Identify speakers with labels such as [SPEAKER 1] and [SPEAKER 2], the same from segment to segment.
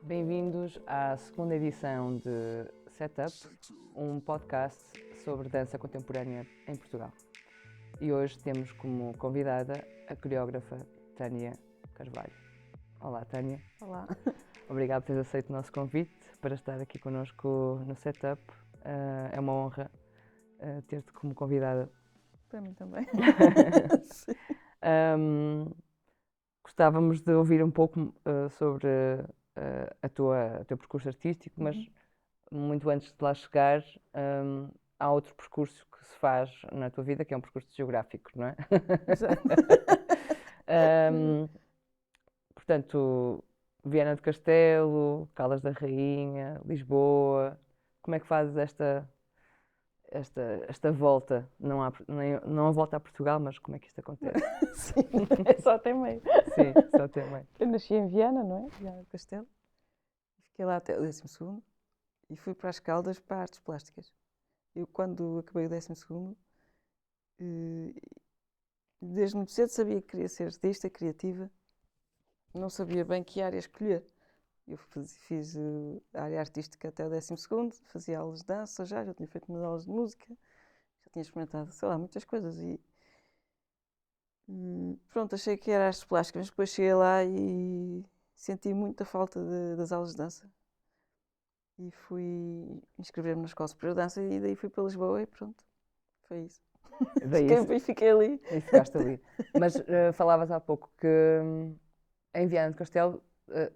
[SPEAKER 1] Bem-vindos à segunda edição de Setup, um podcast sobre dança contemporânea em Portugal. E hoje temos como convidada a coreógrafa Tânia Carvalho. Olá, Tânia.
[SPEAKER 2] Olá.
[SPEAKER 1] Obrigado por teres aceito o nosso convite para estar aqui connosco no Setup. É uma honra ter-te como convidada.
[SPEAKER 2] Para mim também.
[SPEAKER 1] Gostávamos de ouvir um pouco sobre o teu percurso artístico, mas muito antes de lá chegar, há outro percurso que se faz na tua vida, que é um percurso geográfico, não é?
[SPEAKER 2] Exato.
[SPEAKER 1] Portanto, Viana do Castelo, Caldas da Rainha, Lisboa. Como é que fazes esta volta? Não a volta a Portugal, mas como é que isto acontece?
[SPEAKER 2] Sim, é só até meio.
[SPEAKER 1] Sim, só tem meio.
[SPEAKER 2] Eu nasci em Viana, não é? Viana do Castelo. Fiquei lá até o 12º e fui para as Caldas para artes plásticas. Eu, quando acabei o 12º, desde muito cedo sabia que queria ser artista, criativa. Não sabia bem que área escolher. Eu fiz a área artística até o 12º, fazia aulas de dança já tinha feito umas aulas de música, já tinha experimentado, sei lá, muitas coisas e pronto, achei que era artes plásticas, mas depois cheguei lá e senti muita falta das aulas de dança e fui inscrever-me na Escola Superior de Dança e daí fui para Lisboa e pronto, foi isso. Fiquei ali.
[SPEAKER 1] E ficaste ali. Mas falavas há pouco que em Viana do Castelo,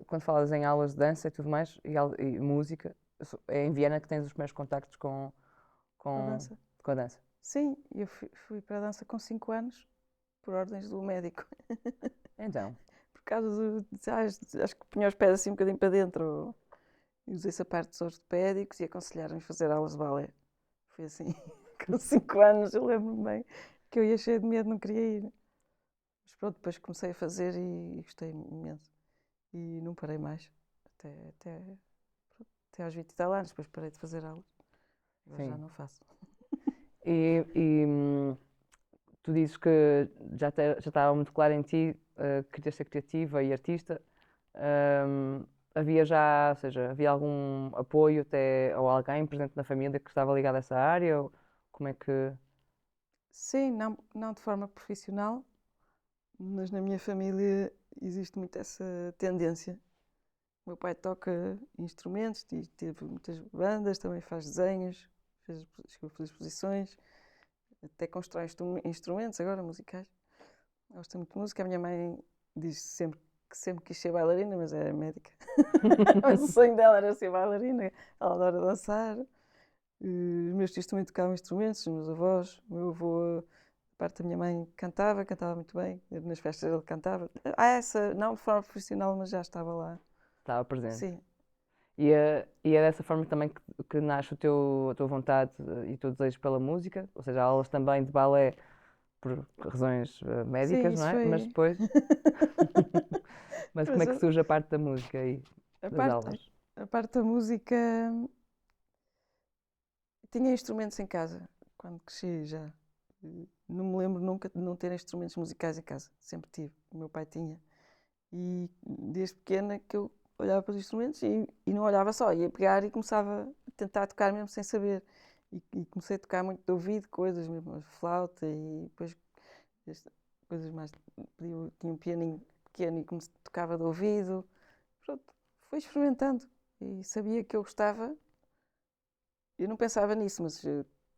[SPEAKER 1] quando falas em aulas de dança e tudo mais, e música, é em Viana que tens os primeiros contactos com a dança.
[SPEAKER 2] Sim, eu fui para a dança com 5 anos, por ordens do médico.
[SPEAKER 1] Então?
[SPEAKER 2] Por causa acho que punha os pés assim um bocadinho para dentro e usei sapatos ortopédicos e aconselharam-me a fazer aulas de balé. Foi assim, com 5 anos, eu lembro-me bem que eu ia cheia de medo, não queria ir. Mas pronto, depois comecei a fazer e gostei imenso. E não parei mais, até aos 20 e tal anos, depois parei de fazer aulas. Agora já não faço.
[SPEAKER 1] E tu dizes que já estava muito claro em ti que querias ser criativa e artista. Havia algum apoio ou alguém presente na família que estava ligado a essa área? Ou como é que...
[SPEAKER 2] Sim, não de forma profissional, mas na minha família existe muito essa tendência. O meu pai toca instrumentos, teve muitas bandas, também faz desenhos, chegou a fazer exposições, até constrói instrumentos agora, musicais. Gosta muito de música. A minha mãe diz que sempre quis ser bailarina, mas era médica. Mas o sonho dela era ser bailarina, ela adora dançar. Os meus tios também tocavam instrumentos, os meus avós, o meu avô, a parte da minha mãe, cantava muito bem, nas festas ele cantava. Não de forma profissional, mas já estava lá.
[SPEAKER 1] Estava presente.
[SPEAKER 2] Sim.
[SPEAKER 1] E é dessa forma também que nasce a tua vontade e o teu desejo pela música? Ou seja, aulas também de balé por razões médicas,
[SPEAKER 2] Sim,
[SPEAKER 1] não é?
[SPEAKER 2] foi...
[SPEAKER 1] Mas depois... Mas como é que surge a parte da música e das aulas?
[SPEAKER 2] A parte da música... Tinha instrumentos em casa, quando cresci já. Não me lembro nunca de não ter instrumentos musicais em casa. Sempre tive. O meu pai tinha. E desde pequena que eu olhava para os instrumentos e não olhava só. Ia pegar e começava a tentar tocar mesmo sem saber. E comecei a tocar muito de ouvido, coisas mesmo, flauta e depois coisas mais... Tinha um pianinho pequeno e tocava de ouvido. Pronto, fui experimentando. E sabia que eu gostava. Eu não pensava nisso, mas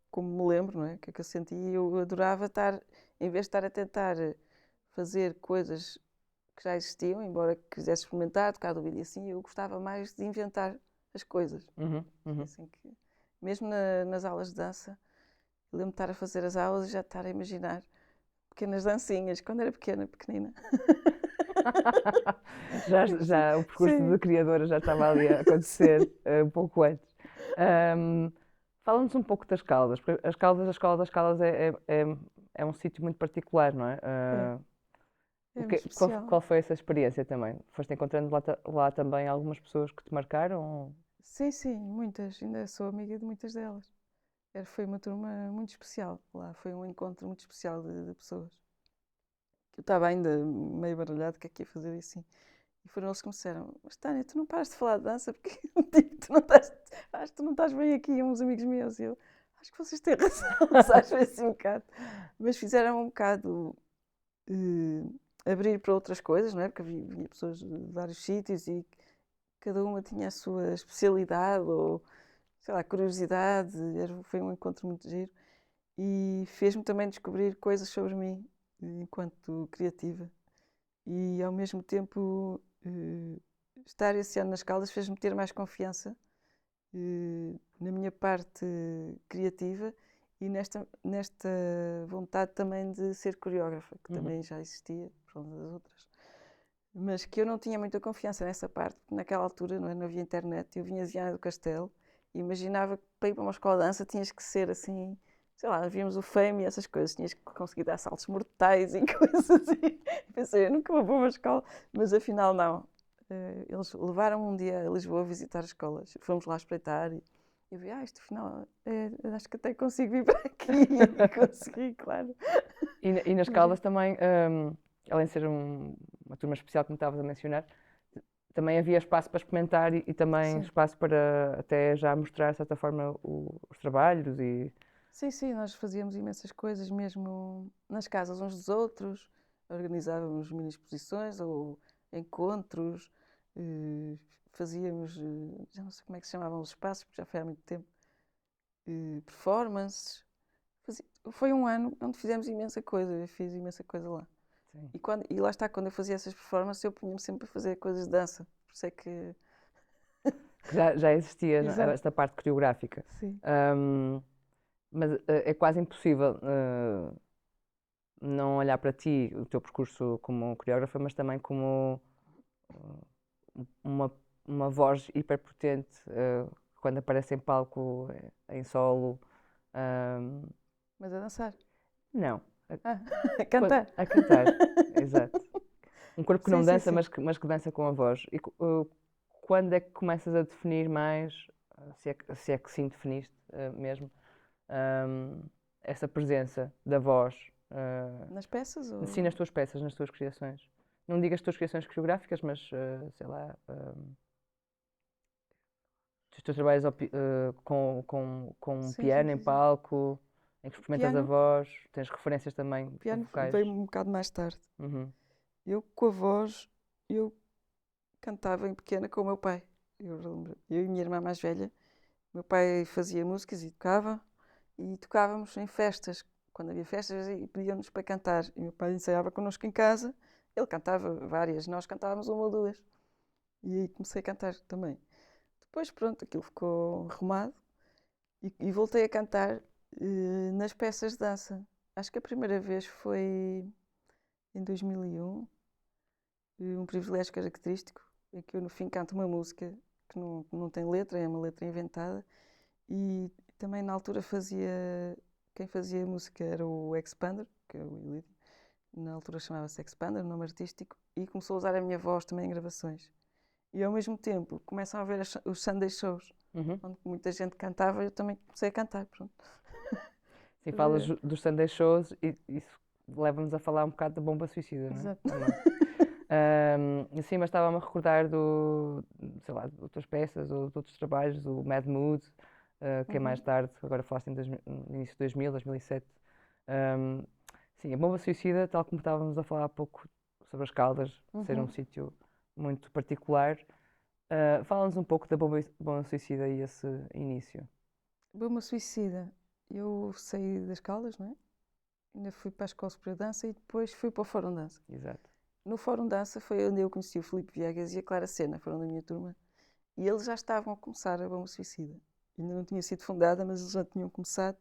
[SPEAKER 2] como me lembro, não é? O que é que eu sentia? Eu adorava estar, em vez de estar a tentar fazer coisas que já existiam, embora quisesse experimentar, tocar do vídeo assim, eu gostava mais de inventar as coisas. Assim que, mesmo nas aulas de dança, eu lembro de estar a fazer as aulas e já estar a imaginar pequenas dancinhas, quando era pequenina.
[SPEAKER 1] Já o percurso de criadora já estava ali a acontecer um pouco antes. Fala-nos um pouco das Caldas, porque a Escola das Caldas é um sítio muito particular, não é?
[SPEAKER 2] É, é muito especial.
[SPEAKER 1] Qual foi essa experiência também? Foste encontrando lá também algumas pessoas que te marcaram?
[SPEAKER 2] Sim, sim, muitas. Ainda sou amiga de muitas delas. Foi uma turma muito especial lá. Foi um encontro muito especial de pessoas. Eu estava ainda meio baralhado, o que é que ia fazer assim? E foram eles que me disseram: Mas Tânia, tu não paras de falar de dança porque tipo, acho que tu não estás bem aqui, uns amigos meus. E eu acho que vocês têm razão, sabes? Foi assim um bocado. Mas fizeram um bocado abrir para outras coisas, não é? Porque havia pessoas de vários sítios e cada uma tinha a sua especialidade ou, sei lá, curiosidade. Foi um encontro muito giro e fez-me também descobrir coisas sobre mim enquanto criativa. E ao mesmo tempo, estar esse ano nas Caldas fez-me ter mais confiança na minha parte criativa e nesta vontade também de ser coreógrafa, que
[SPEAKER 1] Uhum.
[SPEAKER 2] também já existia, por uma das outras. Mas que eu não tinha muita confiança nessa parte, porque naquela altura não, é? Não havia internet. Eu vinha de Viana do Castelo e imaginava que para ir para uma escola de dança tinhas que ser assim, sei lá, víamos o Fame e essas coisas, tinhas que conseguir dar saltos mortais e coisas assim. E pensei, eu nunca vou para uma escola, mas afinal não. Eles levaram-me um dia a Lisboa a visitar as escolas, fomos lá espreitar e eu vi, isto afinal, acho que até consigo vir para aqui. E consegui, claro.
[SPEAKER 1] E nas
[SPEAKER 2] Mas,
[SPEAKER 1] Caldas também, além de ser uma turma especial, como estavas a mencionar, também havia espaço para experimentar e também
[SPEAKER 2] sim.
[SPEAKER 1] espaço para até já mostrar, de certa forma, os trabalhos e...
[SPEAKER 2] Sim, sim, nós fazíamos imensas coisas mesmo nas casas uns dos outros, organizávamos mini exposições ou encontros, eh, fazíamos, já não sei como é que se chamavam os espaços, porque já foi há muito tempo, performances. Foi um ano onde fizemos imensa coisa, eu fiz imensa coisa lá.
[SPEAKER 1] Sim.
[SPEAKER 2] E lá está, quando eu fazia essas performances, eu punha-me sempre a fazer coisas de dança, por isso é que.
[SPEAKER 1] Que já existia
[SPEAKER 2] Exato,
[SPEAKER 1] esta parte coreográfica.
[SPEAKER 2] sim.
[SPEAKER 1] Ahm, mas é quase impossível não olhar para ti, o teu percurso como coreógrafa, mas também como uma, uma voz hiperpotente quando aparece em palco, em solo. ahm,
[SPEAKER 2] Mas a dançar.
[SPEAKER 1] não,
[SPEAKER 2] Ah, a cantar.
[SPEAKER 1] a cantar, exato. Um corpo que
[SPEAKER 2] Sim,
[SPEAKER 1] não
[SPEAKER 2] sim,
[SPEAKER 1] dança,
[SPEAKER 2] sim.
[SPEAKER 1] mas que dança com a voz. E quando é que começas a definir mais, se é que sim definiste mesmo, ahm, essa presença da voz,
[SPEAKER 2] Nas peças
[SPEAKER 1] sim,
[SPEAKER 2] ou.
[SPEAKER 1] nas tuas peças, nas tuas criações? Não digas as tuas criações coreográficas, mas sei lá, os teus trabalhos com um
[SPEAKER 2] Sim, sim,
[SPEAKER 1] piano em
[SPEAKER 2] sim, sim.
[SPEAKER 1] palco, em que
[SPEAKER 2] O
[SPEAKER 1] experimentas a
[SPEAKER 2] piano,
[SPEAKER 1] voz, tens referências também
[SPEAKER 2] o piano
[SPEAKER 1] vocais.
[SPEAKER 2] veio um bocado mais tarde.
[SPEAKER 1] Uhum.
[SPEAKER 2] Eu, com a voz, eu cantava em pequena com o meu pai. Eu e a minha irmã mais velha, meu pai fazia músicas e tocávamos em festas. Quando havia festas e pediam-nos para cantar. E meu pai ensaiava connosco em casa. Ele cantava várias, nós cantávamos uma ou duas. E aí comecei a cantar também. Depois, pronto, aquilo ficou arrumado e voltei a cantar nas peças de dança. Acho que a primeira vez foi em 2001, um privilégio característico, em que eu no fim canto uma música que não tem letra, é uma letra inventada, e também na altura quem fazia a música era o Expander, que é o Ilídio, na altura chamava-se Expander, nome artístico, e começou a usar a minha voz também em gravações. E ao mesmo tempo começam a ver os Sunday shows,
[SPEAKER 1] Uhum.
[SPEAKER 2] onde muita gente cantava, eu também comecei a cantar, pronto.
[SPEAKER 1] Sim, falas
[SPEAKER 2] Eh,
[SPEAKER 1] dos Sunday shows e isso leva-nos a falar um bocado da bomba suicida, não é?
[SPEAKER 2] Exato.
[SPEAKER 1] Também. Sim, mas estava-me a recordar sei lá, de outras peças ou de outros trabalhos, o Mad Mood, que é mais
[SPEAKER 2] Uhum,
[SPEAKER 1] tarde, agora falaste no início de 2000, 2007. Ahm, sim, a bomba suicida, tal como estávamos a falar há pouco sobre as Caldas, ser um
[SPEAKER 2] uhum.
[SPEAKER 1] sítio muito particular, fala-nos um pouco da bomba suicida e esse início.
[SPEAKER 2] Bomba suicida. Eu saí das Caldas, não é? Ainda fui para a Escola Superior de Dança e depois fui para o Fórum de Dança.
[SPEAKER 1] Exato.
[SPEAKER 2] No Fórum de Dança foi onde eu conheci o Filipe Viegas e a Clara Sena, foram da minha turma, e eles já estavam a começar a Bomba Suicida. Ainda não tinha sido fundada, mas eles já tinham começado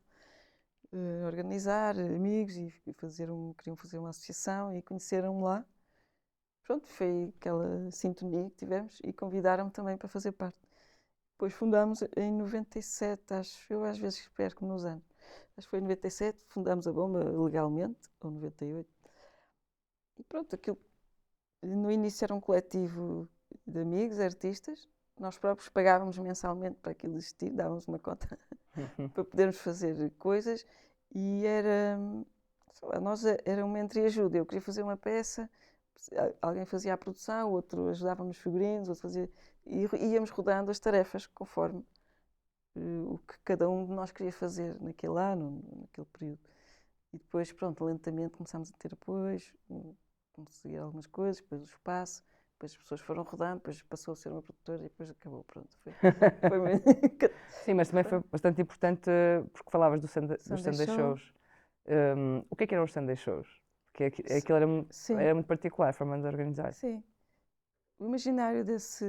[SPEAKER 2] a organizar amigos e queriam fazer uma associação e conheceram-me lá. Pronto, foi aquela sintonia que tivemos e convidaram-me também para fazer parte. Depois fundámos em 97, acho eu, às vezes perco nos anos. Acho que foi em 97, fundámos a Bomba legalmente, ou 98. E pronto, aquilo no início era um coletivo de amigos, artistas. Nós próprios pagávamos mensalmente para aquilo existir, dávamos uma cota para podermos fazer coisas. E era, sei lá, nós era uma entreajuda. Eu queria fazer uma peça, alguém fazia a produção, outro ajudava nos figurinos, outro fazia. E íamos rodando as tarefas conforme o que cada um de nós queria fazer naquele ano, naquele período. E depois, pronto, lentamente começámos a ter apoios, conseguir algumas coisas, depois o espaço, depois as pessoas foram rodando, depois passou a ser uma produtora e depois acabou, pronto. Foi mesmo.
[SPEAKER 1] Sim, mas também foi bastante importante porque falavas dos Sunday shows. O que eram os Sunday shows? Porque aquilo era muito particular, a forma de organizar.
[SPEAKER 2] Sim. O imaginário desse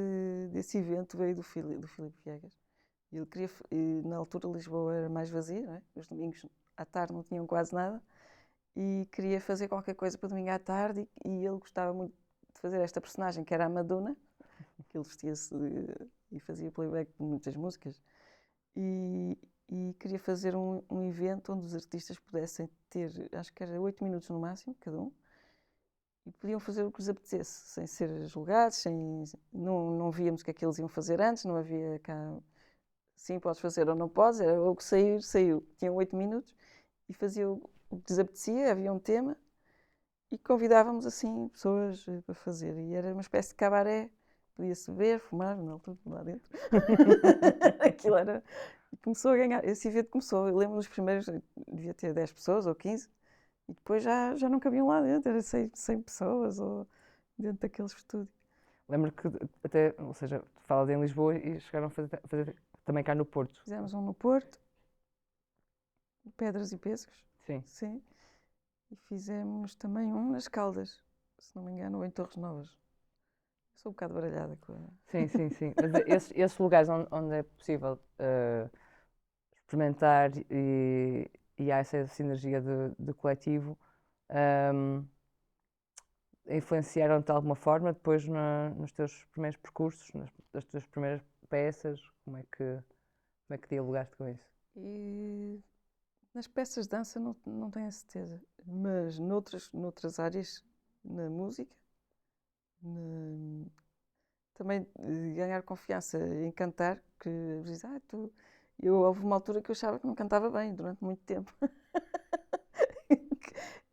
[SPEAKER 2] evento veio do Filipe Viegas. Ele queria, na altura Lisboa era mais vazia, não é? Os domingos à tarde não tinham quase nada, e queria fazer qualquer coisa para domingo à tarde, e ele gostava muito de fazer esta personagem que era a Madonna, que ele vestia-se e fazia playback de muitas músicas, e queria fazer um evento onde os artistas pudessem ter, acho que era 8 minutos no máximo, cada um, e podiam fazer o que lhes apetecesse, sem ser julgados, não víamos o que é que eles iam fazer antes, não havia cá, sim, podes fazer ou não podes, era o que sair, saiu. Tinham 8 minutos e faziam o que lhes apetecia, havia um tema e convidávamos assim pessoas para fazer. E era uma espécie de cabaré, podia-se beber, fumar, na altura, lá dentro. Aquilo era. E começou a ganhar, esse evento começou, eu lembro nos primeiros, devia ter 10 pessoas ou 15, e depois já não cabiam lá dentro, era 100 pessoas ou dentro daqueles estúdios.
[SPEAKER 1] Lembro que até, ou seja, tu falas em Lisboa e chegaram a fazer também cá no Porto.
[SPEAKER 2] Fizemos um no Porto, Pedras e Pêssegos.
[SPEAKER 1] Sim.
[SPEAKER 2] Sim. E fizemos também um nas Caldas, se não me engano, ou em Torres Novas. Eu sou um bocado baralhada com a...
[SPEAKER 1] Sim. Mas esses lugares onde é possível experimentar e há essa sinergia de coletivo, influenciaram-te de alguma forma depois nos teus primeiros percursos, nas tuas primeiras peças? Como é que dialogaste com isso?
[SPEAKER 2] E nas peças de dança não tenho a certeza, mas noutras áreas, na música, também ganhar confiança em cantar, que diz, houve uma altura que eu achava que não cantava bem durante muito tempo.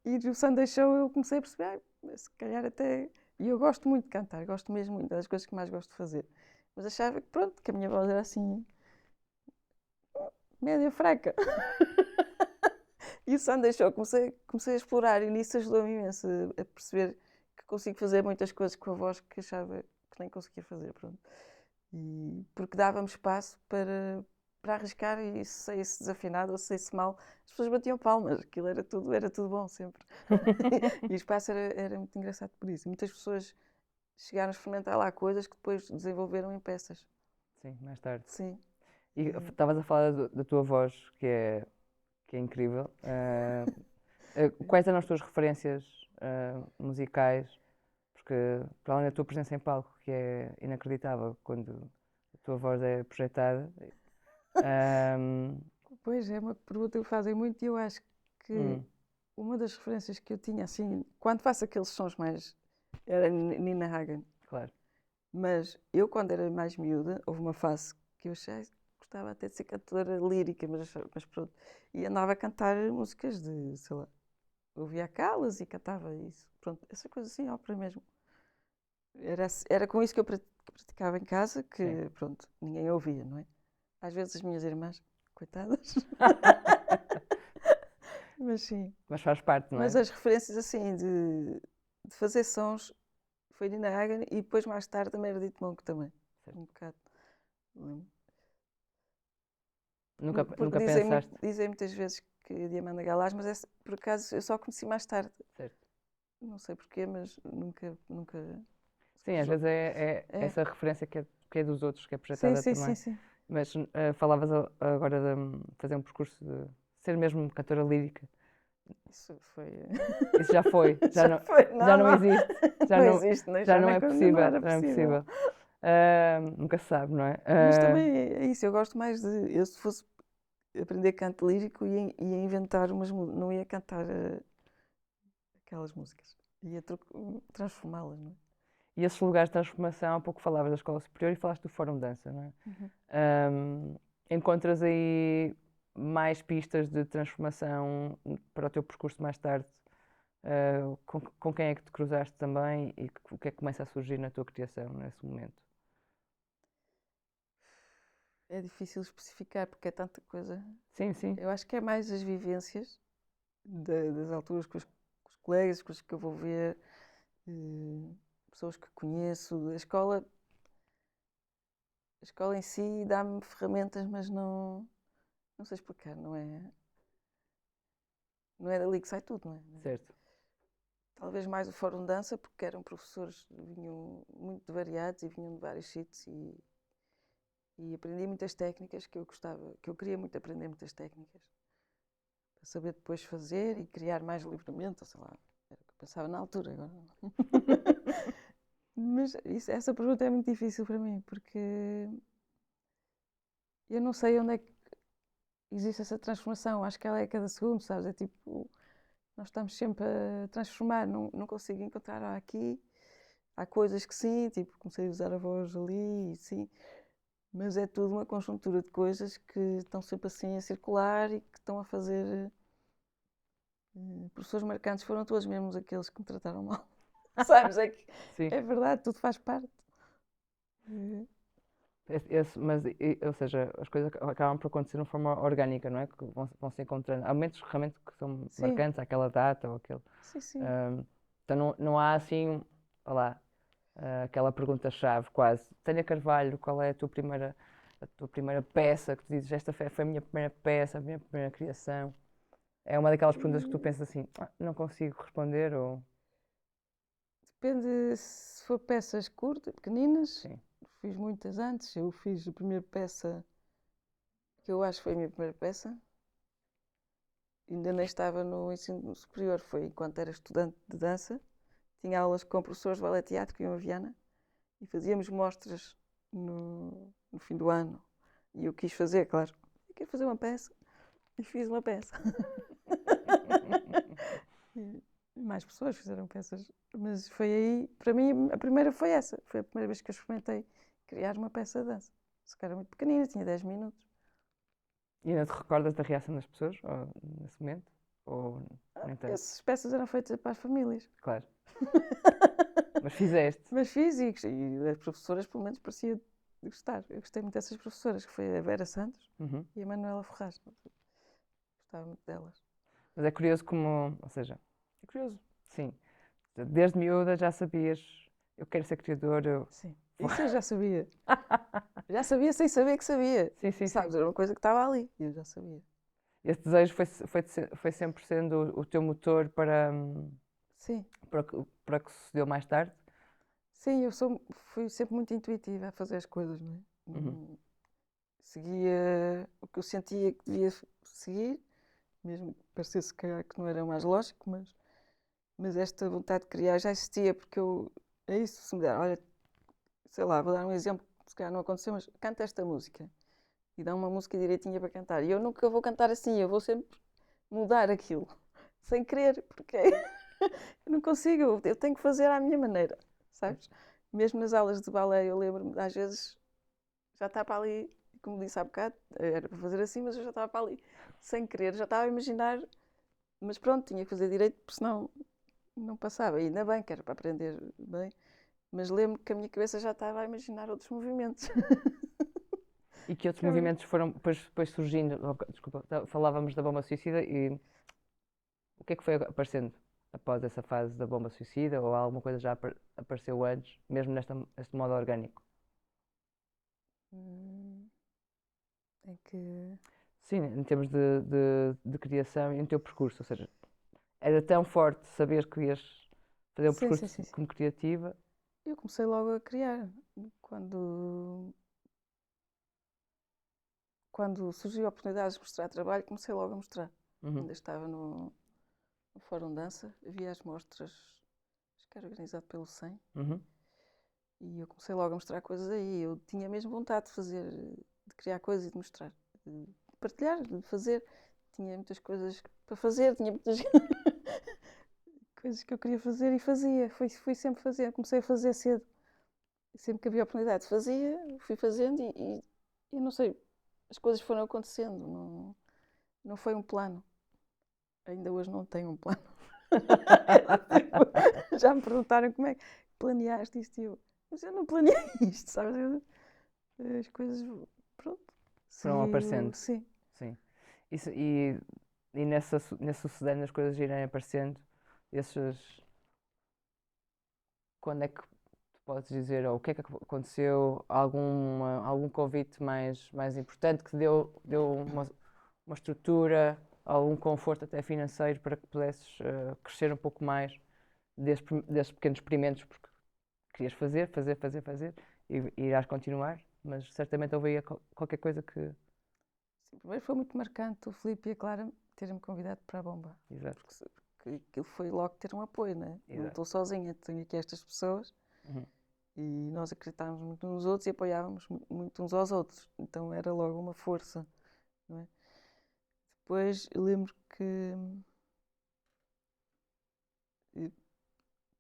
[SPEAKER 2] E no Sunday Show eu comecei a perceber, se calhar até... E eu gosto muito de cantar, gosto mesmo muito, é das coisas que mais gosto de fazer. Mas achava que pronto, que a minha voz era assim, média fraca. E o Sunday Show comecei a explorar e nisso ajudou-me imenso a perceber que consigo fazer muitas coisas com a voz que achava que nem conseguia fazer, pronto. E porque dava-me espaço para arriscar e se saísse desafinado ou se saísse mal, as pessoas batiam palmas, aquilo era tudo bom sempre. E o espaço era muito engraçado por isso. Muitas pessoas chegaram a experimentar lá coisas que depois desenvolveram em peças.
[SPEAKER 1] Sim, mais tarde.
[SPEAKER 2] Sim.
[SPEAKER 1] E estavas a falar da tua voz, que é incrível. Quais eram as tuas referências musicais? Porque, para além da tua presença em palco, que é inacreditável quando a tua voz é projetada.
[SPEAKER 2] Pois é, uma pergunta que fazem muito e eu acho que uma das referências que eu tinha, assim, quando faço aqueles sons mais... era Nina Hagen.
[SPEAKER 1] Claro.
[SPEAKER 2] Mas eu, quando era mais miúda, houve uma fase que eu achei, gostava até de ser cantora lírica, mas pronto. E andava a cantar músicas de, sei lá, ouvia a Calas e cantava isso. Pronto, essa coisa assim, ópera mesmo. Era com isso que eu praticava em casa, que
[SPEAKER 1] Sim.
[SPEAKER 2] pronto, ninguém ouvia, não é? Às vezes as minhas irmãs, coitadas. Mas sim.
[SPEAKER 1] Mas faz parte, não é?
[SPEAKER 2] Mas as referências assim de fazer sons foi Nina Hagen e depois mais tarde também era Edith Monk também.
[SPEAKER 1] Certo.
[SPEAKER 2] Um bocado.
[SPEAKER 1] Nunca
[SPEAKER 2] dizem
[SPEAKER 1] pensaste?
[SPEAKER 2] Dizem muitas vezes que a Diamanda Galás, mas por acaso eu só conheci mais tarde.
[SPEAKER 1] Certo.
[SPEAKER 2] Não sei porquê, mas nunca.
[SPEAKER 1] Sim, às vezes é essa referência que é dos outros, que é projetada também.
[SPEAKER 2] Sim.
[SPEAKER 1] Mas falavas agora de fazer um percurso de ser mesmo cantora lírica.
[SPEAKER 2] Isso foi.
[SPEAKER 1] Isso já foi. Já não
[SPEAKER 2] foi.
[SPEAKER 1] já não existe.
[SPEAKER 2] Não existe,
[SPEAKER 1] já não é possível.
[SPEAKER 2] Não era possível.
[SPEAKER 1] Nunca se sabe, não é?
[SPEAKER 2] Mas também é isso, eu gosto mais de. Eu, se fosse aprender canto lírico, ia inventar umas músicas, não ia cantar aquelas músicas, ia transformá-las, não é?
[SPEAKER 1] E esses lugares de transformação, há pouco falavas da escola superior e falaste do Fórum de Dança, não é?
[SPEAKER 2] Uhum.
[SPEAKER 1] Encontras aí mais pistas de transformação para o teu percurso mais tarde? Com quem é que te cruzaste também e o que é que começa a surgir na tua criação nesse momento?
[SPEAKER 2] É difícil especificar porque é tanta coisa.
[SPEAKER 1] Sim, sim.
[SPEAKER 2] Eu acho que é mais as vivências das alturas com os colegas, coisas que eu vou ver, pessoas que conheço. A escola em si dá-me ferramentas, mas não sei explicar, não é dali que sai tudo, não é?
[SPEAKER 1] Certo.
[SPEAKER 2] Talvez mais o Fórum de Dança, porque eram professores, vinham muito variados e vinham de vários sítios e aprendi muitas técnicas que eu gostava, que eu queria muito aprender muitas técnicas para saber depois fazer e criar mais livremente, ou sei lá, era o que eu pensava na altura, agora não. Mas essa pergunta é muito difícil para mim, porque eu não sei onde é que existe essa transformação, acho que ela é a cada segundo, sabes? É tipo, nós estamos sempre a transformar, não consigo encontrar aqui. Há coisas que sim, tipo, comecei a usar a voz ali, e sim, mas é tudo uma conjuntura de coisas que estão sempre assim a circular e que estão a fazer. Professores marcantes foram todos mesmo aqueles que me trataram mal. Sabes?
[SPEAKER 1] Sim.
[SPEAKER 2] É verdade, tudo faz parte. Eh,
[SPEAKER 1] Ou seja, as coisas acabam por acontecer de uma forma orgânica, não é? Que vão se encontrando. Há momentos realmente que são
[SPEAKER 2] Sim,
[SPEAKER 1] marcantes, aquela data ou aquele.
[SPEAKER 2] sim, sim.
[SPEAKER 1] ahm, então não há assim, olha lá, aquela pergunta-chave quase. Tânia Carvalho, qual é a tua primeira peça que tu dizes, esta foi a minha primeira peça, a minha primeira criação? É uma daquelas perguntas que tu pensas assim, não consigo responder ou...
[SPEAKER 2] Depende se for peças curtas, pequeninas.
[SPEAKER 1] Sim.
[SPEAKER 2] Fiz muitas antes. Eu fiz a primeira peça, que eu acho que foi a minha primeira peça. Ainda nem estava no ensino superior, foi enquanto era estudante de dança. Tinha aulas com professores de ballet teatro que iam a Viana e fazíamos mostras no fim do ano. E eu quis fazer, claro, eu queria fazer uma peça e fiz uma peça. E mais pessoas fizeram peças, mas foi aí, para mim, a primeira foi essa. Foi a primeira vez que eu experimentei criar uma peça de dança. Se calhar era muito pequenina, tinha 10 minutos.
[SPEAKER 1] E ainda te recordas da reação das pessoas nesse momento? Ou nem tanto?
[SPEAKER 2] Essas peças eram feitas para as famílias.
[SPEAKER 1] Claro. Mas fizeste.
[SPEAKER 2] Mas fiz e as professoras, pelo menos, parecia de gostar. Eu gostei muito dessas professoras, que foi a Vera Santos
[SPEAKER 1] Uhum.
[SPEAKER 2] e a Manuela Ferraz. Gostava muito delas.
[SPEAKER 1] Mas é curioso como, ou seja, é curioso, sim. Desde miúda já sabias, eu quero ser criador, eu...
[SPEAKER 2] Sim, isso eu já sabia. Já sabia sem saber que sabia.
[SPEAKER 1] Sim, sim, sim.
[SPEAKER 2] Sabes, era uma coisa que estava ali e eu já sabia.
[SPEAKER 1] Esse desejo foi sempre sendo o teu motor
[SPEAKER 2] Sim,
[SPEAKER 1] para que sucedeu mais tarde?
[SPEAKER 2] sim, fui sempre muito intuitiva a fazer as coisas, não é?
[SPEAKER 1] Uhum.
[SPEAKER 2] Seguia o que eu sentia que devia seguir, mesmo que parecesse que não era o mais lógico, mas esta vontade de criar já existia, porque é isso, se me der, olha, sei lá, vou dar um exemplo, se calhar não aconteceu, mas canta esta música e dá uma música direitinha para cantar. E eu nunca vou cantar assim, eu vou sempre mudar aquilo, sem querer, porque eu não consigo, eu tenho que fazer à minha maneira, sabes? Mesmo nas aulas de balé, eu lembro-me, às vezes, já estava ali, como disse há bocado, era para fazer assim, mas eu já estava para ali, sem querer, já estava a imaginar, mas pronto, tinha que fazer direito, porque senão não passava. E ainda bem que era para aprender bem, mas lembro que a minha cabeça já estava a imaginar outros movimentos.
[SPEAKER 1] E que outros movimentos foram depois surgindo? Desculpa, falávamos da bomba suicida e o que é que foi aparecendo após essa fase da bomba suicida ou alguma coisa já apareceu antes, mesmo neste modo orgânico?
[SPEAKER 2] Hum, Em que.
[SPEAKER 1] Sim, em termos de criação e no teu percurso, ou seja, era tão forte saber que ias fazer um
[SPEAKER 2] Sim, sim,
[SPEAKER 1] percurso
[SPEAKER 2] sim, sim.
[SPEAKER 1] como criativa.
[SPEAKER 2] Eu comecei logo a criar. Quando, quando surgiu a oportunidade de mostrar trabalho, comecei logo a mostrar.
[SPEAKER 1] Uhum.
[SPEAKER 2] Ainda estava no Fórum Dança, havia as mostras, acho que era organizado pelo SEM,
[SPEAKER 1] Uhum.
[SPEAKER 2] E eu comecei logo a mostrar coisas aí. Eu tinha mesmo vontade de fazer, de criar coisas e de mostrar, de partilhar, de fazer. Tinha muitas coisas para fazer, tinha muitas coisas que eu queria fazer e fazia. Fui sempre fazer. Comecei a fazer cedo. Sempre que havia oportunidade, fazia, fui fazendo e não sei, as coisas foram acontecendo. Não foi um plano. Ainda hoje não tenho um plano. Já me perguntaram como é que planeaste isto e eu, mas eu não planeei isto, sabes? As coisas, pronto,
[SPEAKER 1] Foram aparecendo.
[SPEAKER 2] sim.
[SPEAKER 1] Sim. E nesse sucedendo das coisas irem aparecendo, esses. Quando é que tu podes dizer, ou o que é que aconteceu? Algum convite mais importante que deu uma estrutura, algum conforto até financeiro para que pudesses crescer um pouco mais desses pequenos experimentos, porque querias fazer e irás continuar, mas certamente houve aí qualquer coisa que.
[SPEAKER 2] Sim, primeiro foi muito marcante o Filipe e a Clara terem-me convidado para a Bomba.
[SPEAKER 1] Exato.
[SPEAKER 2] Porque aquilo foi logo ter um apoio, né? Não
[SPEAKER 1] Exato.
[SPEAKER 2] estou sozinha, tenho aqui estas pessoas
[SPEAKER 1] Uhum.
[SPEAKER 2] e nós acreditávamos muito nos outros e apoiávamos muito uns aos outros. Então era logo uma força, não é? Depois eu lembro que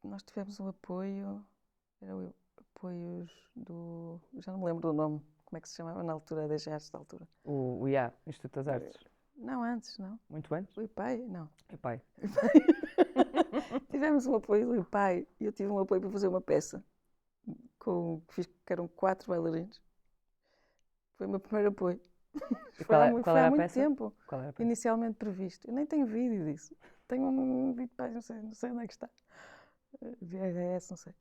[SPEAKER 2] nós tivemos um apoio, apoios do. Já não me lembro do nome, como é que se chamava na altura, a DG Artes da altura.
[SPEAKER 1] O IA, Instituto das Artes.
[SPEAKER 2] Não, antes, não.
[SPEAKER 1] Muito antes?
[SPEAKER 2] O IPAI, não.
[SPEAKER 1] Epá.
[SPEAKER 2] Tivemos um apoio do IPAI e eu tive um apoio para fazer uma peça que eram 4 bailarinos. Foi o meu primeiro apoio.
[SPEAKER 1] E
[SPEAKER 2] Foi há,
[SPEAKER 1] qual
[SPEAKER 2] foi há
[SPEAKER 1] era a
[SPEAKER 2] muito
[SPEAKER 1] peça?
[SPEAKER 2] tempo,
[SPEAKER 1] Qual era a peça?
[SPEAKER 2] inicialmente previsto. Eu nem tenho vídeo disso. Tenho um vídeo, não sei onde é que está. VHS, não sei.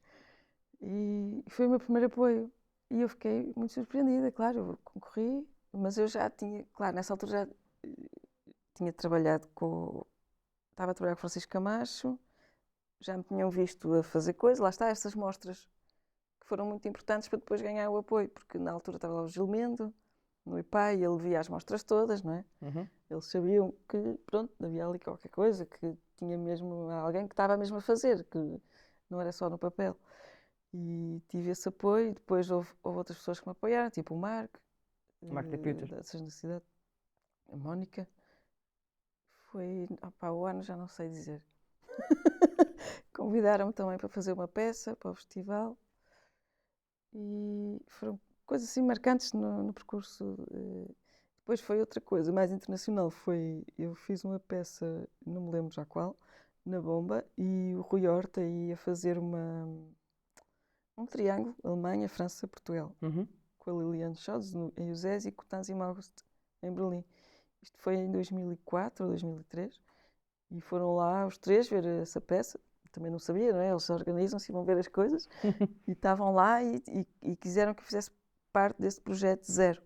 [SPEAKER 2] E foi o meu primeiro apoio. E eu fiquei muito surpreendida, claro, eu concorri, mas eu já tinha, claro, nessa altura já tinha trabalhado estava a trabalhar com Francisco Camacho, já me tinham visto a fazer coisas, lá está, estas mostras que foram muito importantes para depois ganhar o apoio, porque na altura estava lá o Gilmendo, no IPAI, e ele via as mostras todas, não é?
[SPEAKER 1] Uhum.
[SPEAKER 2] Eles sabiam que, pronto, havia ali qualquer coisa, que tinha mesmo alguém que estava mesmo a fazer, que não era só no papel. E tive esse apoio, depois houve outras pessoas que me apoiaram, tipo o Marco,
[SPEAKER 1] Marco da Piutas.
[SPEAKER 2] da Universidade, a Mónica. Foi, opá, o ano já não sei dizer. Convidaram-me também para fazer uma peça para o festival e foram coisas assim marcantes no percurso. Depois foi outra coisa mais internacional, eu fiz uma peça, não me lembro já qual, na Bomba, e o Rui Horta ia fazer um triângulo, Alemanha, França, Portugal,
[SPEAKER 1] Uhum.
[SPEAKER 2] com a Liliane Scholz em Uzés e com o Tanzim August em Berlim. Isto foi em 2004 ou 2003 e foram lá os três ver essa peça. Também não sabia, não é? Eles organizam-se e vão ver as coisas e estavam lá e quiseram que eu fizesse parte desse projeto zero.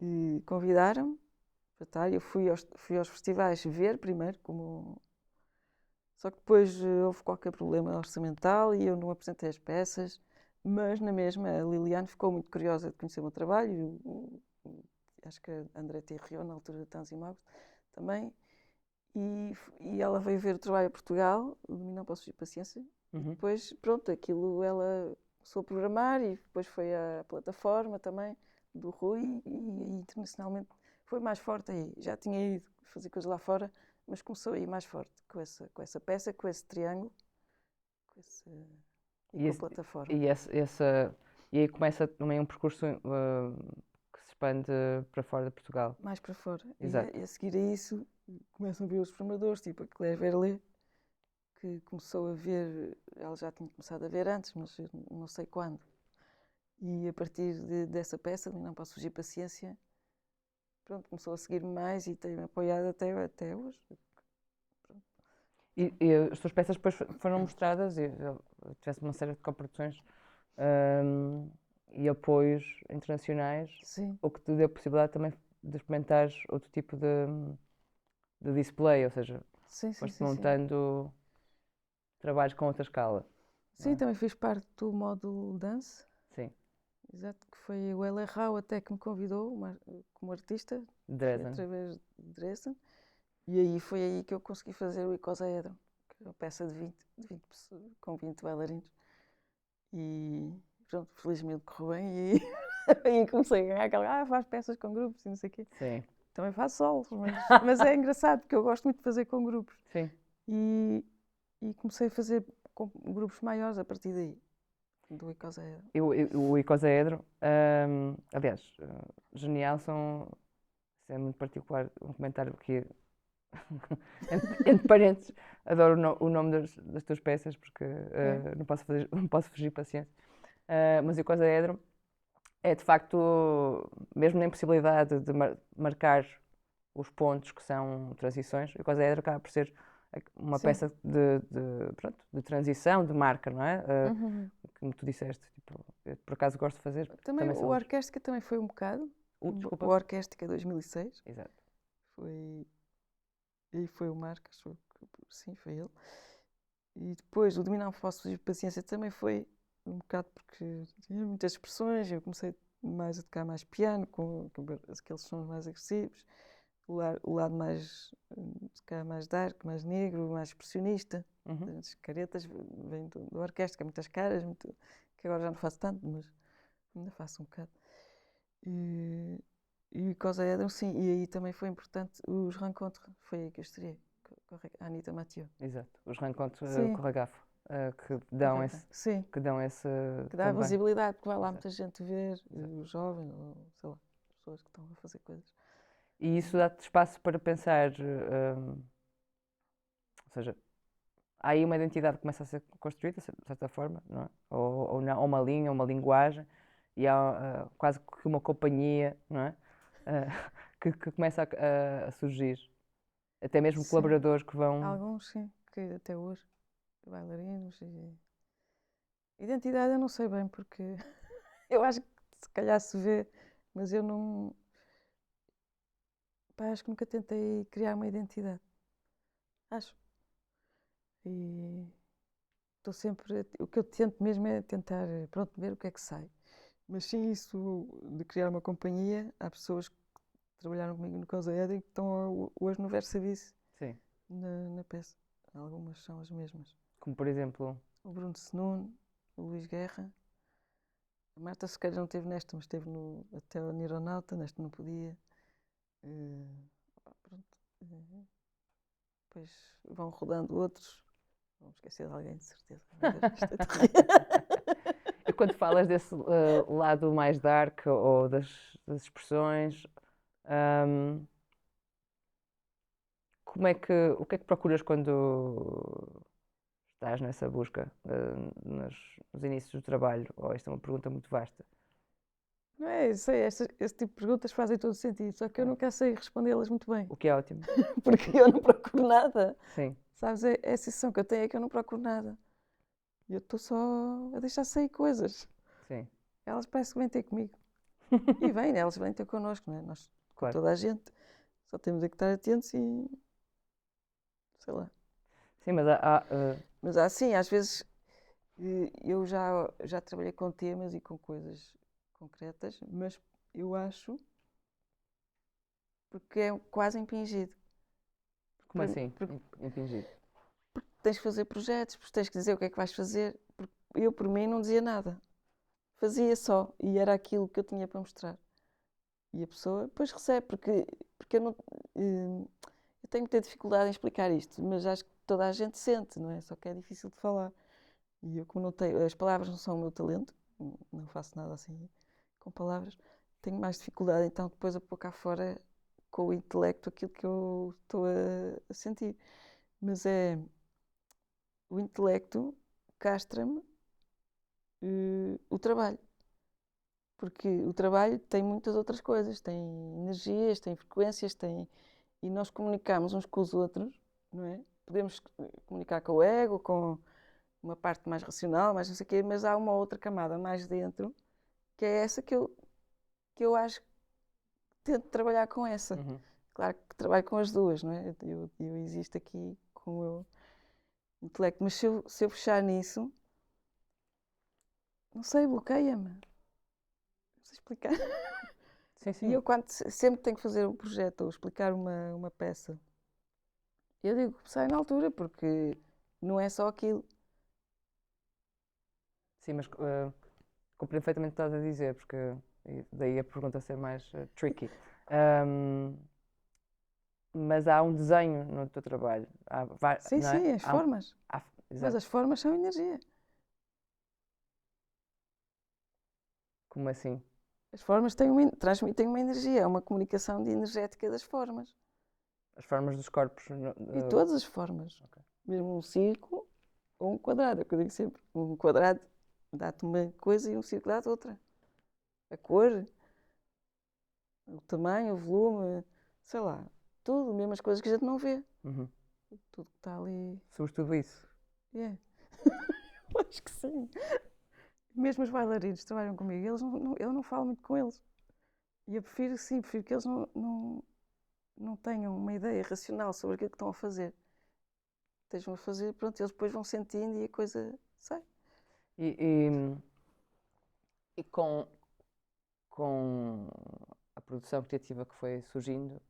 [SPEAKER 2] E convidaram-me para estar. Eu fui aos festivais ver primeiro, só que depois houve qualquer problema orçamental e eu não apresentei as peças, mas na mesma a Liliane ficou muito curiosa de conhecer o meu trabalho, acho que a André Thierry, na altura da Tanzim August, também, e ela veio ver o trabalho a Portugal, o Mim Não Posso Fugir Paciência, e
[SPEAKER 1] Uhum.
[SPEAKER 2] depois, pronto, aquilo ela começou a programar e depois foi à plataforma também do Rui e internacionalmente foi mais forte aí. Já tinha ido fazer coisas lá fora, mas começou a ir mais forte com essa peça, com esse triângulo e com a plataforma.
[SPEAKER 1] E aí começa também um percurso que se expande para fora de Portugal.
[SPEAKER 2] Mais para fora.
[SPEAKER 1] Exato.
[SPEAKER 2] E a seguir a isso começam a ver os formadores, tipo a Claire Verlet, que começou a ver, ela já tinha começado a ver antes, mas eu não sei quando. E a partir dessa peça, Não Posso Fugir Paciência, pronto, começou a seguir-me mais e tem-me apoiado até hoje.
[SPEAKER 1] E as tuas peças depois foram mostradas e tiveste uma série de coproduções e apoios internacionais,
[SPEAKER 2] Sim,
[SPEAKER 1] o que te deu a possibilidade também de experimentares outro tipo de display, ou seja,
[SPEAKER 2] sim,
[SPEAKER 1] foste montando trabalhos com outra escala.
[SPEAKER 2] Sim,
[SPEAKER 1] É?
[SPEAKER 2] também fiz parte do módulo dance.
[SPEAKER 1] Sim,
[SPEAKER 2] Exato, que foi o L.R. Rao até que me convidou como artista, foi
[SPEAKER 1] Dresden.
[SPEAKER 2] através de Dresden. E aí foi aí que eu consegui fazer o Icosaedron, que é uma peça de 20 pessoas, com 20 bailarinos. E pronto, felizmente correu bem e aí comecei a ganhar aquela, faz peças com grupos e não sei o quê.
[SPEAKER 1] Sim,
[SPEAKER 2] Também faço solos, mas é engraçado porque eu gosto muito de fazer com grupos.
[SPEAKER 1] sim.
[SPEAKER 2] E, e comecei a fazer com grupos maiores a partir daí, do Icosaedro.
[SPEAKER 1] O icosaedro, aliás, genial, isso é muito particular, um comentário que, entre parênteses, adoro o nome das tuas peças, porque não posso fugir paciência. Mas o icosaedro é, de facto, mesmo na impossibilidade de marcar os pontos que são transições, o icosaedro acaba por ser uma
[SPEAKER 2] Sim.
[SPEAKER 1] peça pronto, de transição, de marca, não é? Como tu disseste, tipo, eu, por acaso gosto de fazer
[SPEAKER 2] Também o
[SPEAKER 1] solos.
[SPEAKER 2] Orquéstica também foi um bocado.
[SPEAKER 1] Desculpa.
[SPEAKER 2] O Orquéstica 2006
[SPEAKER 1] Exato.
[SPEAKER 2] foi o Marcos, sim, foi ele. E depois o Dominar Posso Fugir Paciência também foi um bocado porque tinha muitas expressões, eu comecei mais a tocar mais piano, com aqueles sons mais agressivos, o lado mais, tocar mais dark, mais negro, mais expressionista. As caretas vêm do orquestra, muitas caras, que agora já não faço tanto, mas ainda faço um bocado. E o Icosaedro, sim, e aí também foi importante os rencontres, foi aí que eu estreiei, com a Anita Mathieu.
[SPEAKER 1] Exato. Os rencontres
[SPEAKER 2] Sim.
[SPEAKER 1] com a Gafo,
[SPEAKER 2] Sim.
[SPEAKER 1] que dão esse
[SPEAKER 2] Que dá
[SPEAKER 1] também.
[SPEAKER 2] visibilidade, porque vai lá
[SPEAKER 1] Exato.
[SPEAKER 2] muita gente ver,
[SPEAKER 1] Exato.
[SPEAKER 2] os jovens, ou sei lá, pessoas que estão a fazer coisas.
[SPEAKER 1] E isso dá-te espaço para pensar, ou seja, há aí uma identidade que começa a ser construída, de certa forma, não é? Ou uma linha, uma linguagem, e há quase que uma companhia, não é? Que começa a surgir. Até mesmo
[SPEAKER 2] Sim.
[SPEAKER 1] colaboradores que vão.
[SPEAKER 2] Alguns, sim, que até hoje, bailarinos e... Identidade eu não sei bem, porque eu acho que se calhar se vê, mas eu não... Pá, acho que nunca tentei criar uma identidade. Acho. E estou sempre... O que eu tento mesmo é tentar, pronto, ver o que é que sai. Mas sim, isso de criar uma companhia, há pessoas que trabalharam comigo no Cosaed e que estão hoje no Versavice,
[SPEAKER 1] Sim.
[SPEAKER 2] na peça. Algumas são as mesmas.
[SPEAKER 1] Como por exemplo.
[SPEAKER 2] O Bruno Senun, o Luís Guerra. A Marta Sequeira não esteve nesta, mas esteve até o Nironauta, nesta não podia. Pronto. Depois vão rodando outros. Vamos esquecer de alguém, de certeza. Meu Deus, isto é terrível.
[SPEAKER 1] E quando falas desse lado mais dark ou das expressões, o que é que procuras quando estás nessa busca nos inícios do trabalho? Ou esta é uma pergunta muito vasta.
[SPEAKER 2] Não é? Sei, esse tipo de perguntas fazem todo sentido, só que eu nunca sei respondê-las muito bem.
[SPEAKER 1] O que é ótimo.
[SPEAKER 2] Porque eu não procuro nada.
[SPEAKER 1] Sim.
[SPEAKER 2] Sabes, a sensação que eu tenho é que eu não procuro nada. E eu estou só a deixar sair coisas.
[SPEAKER 1] Sim.
[SPEAKER 2] Elas parecem que vêm ter comigo. E vêm, elas vêm ter connosco, não é? Nós, com
[SPEAKER 1] Claro.
[SPEAKER 2] toda a gente, só temos é que estar atentos e... sei lá.
[SPEAKER 1] Sim, mas
[SPEAKER 2] Mas há sim, às vezes eu já trabalhei com temas e com coisas concretas, mas eu acho porque é quase impingido.
[SPEAKER 1] como assim? Impingido.
[SPEAKER 2] Porque tens que fazer projetos, porque tens que dizer o que é que vais fazer. Porque eu, por mim, não dizia nada. Fazia só. E era aquilo que eu tinha para mostrar. E a pessoa depois recebe, porque eu não... eu tenho muita dificuldade em explicar isto, mas acho que toda a gente sente, não é? Só que é difícil de falar. E eu, como não tenho... As palavras não são o meu talento, não faço nada assim com palavras, tenho mais dificuldade, então, depois a pôr cá fora com o intelecto aquilo que eu estou a sentir. Mas é... O intelecto castra-me o trabalho. Porque o trabalho tem muitas outras coisas, tem energias, tem frequências, e nós comunicamos uns com os outros, não é? Podemos comunicar com o ego, com uma parte mais racional, mais não sei o quê, mas há uma outra camada mais dentro, que é essa que eu acho que tento trabalhar com essa.
[SPEAKER 1] Uhum.
[SPEAKER 2] Claro que trabalho com as duas, não é? Eu existo aqui com o meu intelecto, mas se eu fechar nisso, não sei, bloqueia-me. Não sei explicar.
[SPEAKER 1] Sim, sim.
[SPEAKER 2] E eu, sempre tenho que fazer um projeto ou explicar uma peça, eu digo que sai na altura, porque não é só aquilo.
[SPEAKER 1] Sim, mas compreendo perfeitamente o que estás a dizer, porque daí a pergunta ser mais tricky. Ahm, mas há um desenho no teu trabalho,
[SPEAKER 2] Sim,
[SPEAKER 1] não é?
[SPEAKER 2] sim, as formas. Mas
[SPEAKER 1] Exato.
[SPEAKER 2] as formas são energia.
[SPEAKER 1] Como assim?
[SPEAKER 2] As formas transmitem uma energia, é uma comunicação de energética das formas.
[SPEAKER 1] As formas dos corpos.
[SPEAKER 2] E todas as formas.
[SPEAKER 1] Ok.
[SPEAKER 2] Mesmo um círculo ou um quadrado, é o que eu digo sempre. Um quadrado dá-te uma coisa e um círculo dá-te outra. A cor, o tamanho, o volume, sei lá, tudo, mesmo as coisas que a gente não vê.
[SPEAKER 1] Uhum.
[SPEAKER 2] Tudo que está ali.
[SPEAKER 1] Sobretudo isso.
[SPEAKER 2] É. Acho que sim. Mesmo os bailarinos que trabalham comigo, eu não falo muito com eles. E eu prefiro, sim, prefiro que eles não tenham uma ideia racional sobre aquilo que estão a fazer. Estejam a fazer, pronto, eles depois vão sentindo e a coisa sai.
[SPEAKER 1] E, e, e com a produção criativa que foi surgindo,